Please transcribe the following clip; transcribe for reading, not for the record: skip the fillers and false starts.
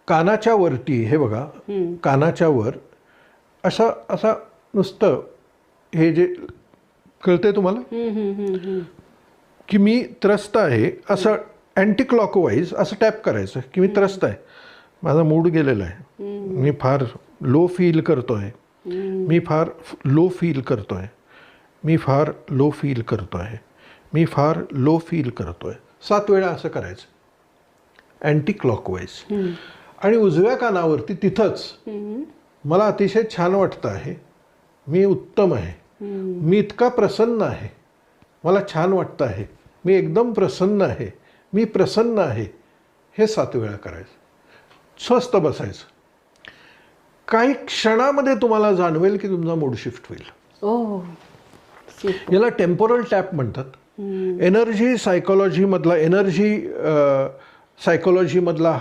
कानाच्या वरती हे बघा, कानाच्या वर असं असं नुसतं हे जे कळतंय तुम्हाला की मी त्रस्त आहे असं अँटी क्लॉकवाईज असं टॅप करायचं की मी त्रस्त आहे, माझा मूड गेलेला आहे, मी फार लो फील करतोय, मी फार लो फील करतोय, मी फार लो फील करतोय, मी फार लो फील करतोय, 7 वेळा असं करायचं अँटी क्लॉकवाईज. आणि उजव्या कानावरती तिथंच मला अतिशय छान वाटतं आहे, मी उत्तम आहे, मी इतका प्रसन्न आहे, मला छान वाटतं आहे, मी एकदम प्रसन्न आहे, मी प्रसन्न आहे, हे 7 वेळा करायचं. स्वस्थ बसायचं. काही क्षणामध्ये तुम्हाला जाणवेल की तुमचा मूड शिफ्ट होईल. याला टेम्पोरल टॅप म्हणतात. एनर्जी सायकोलॉजीमधला हा